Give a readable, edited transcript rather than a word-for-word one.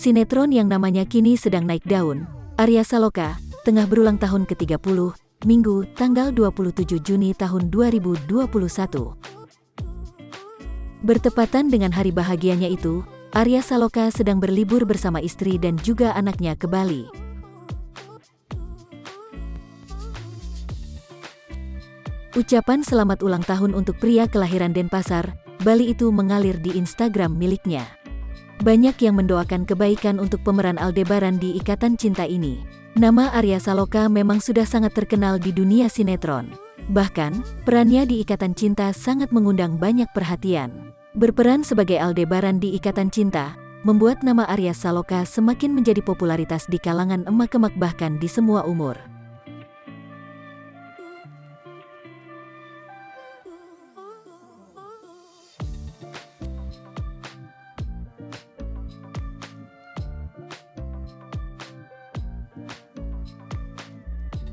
Sinetron yang namanya kini sedang naik daun, Arya Saloka, tengah berulang tahun ke-30, Minggu, tanggal 27 Juni tahun 2021. Bertepatan dengan hari bahagianya itu, Arya Saloka sedang berlibur bersama istri dan juga anaknya ke Bali. Ucapan selamat ulang tahun untuk pria kelahiran Denpasar, Bali itu mengalir di Instagram miliknya. Banyak yang mendoakan kebaikan untuk pemeran Aldebaran di Ikatan Cinta ini. Nama Arya Saloka memang sudah sangat terkenal di dunia sinetron. Bahkan, perannya di Ikatan Cinta sangat mengundang banyak perhatian. Berperan sebagai Aldebaran di Ikatan Cinta, membuat nama Arya Saloka semakin menjadi popularitas di kalangan emak-emak bahkan di semua umur.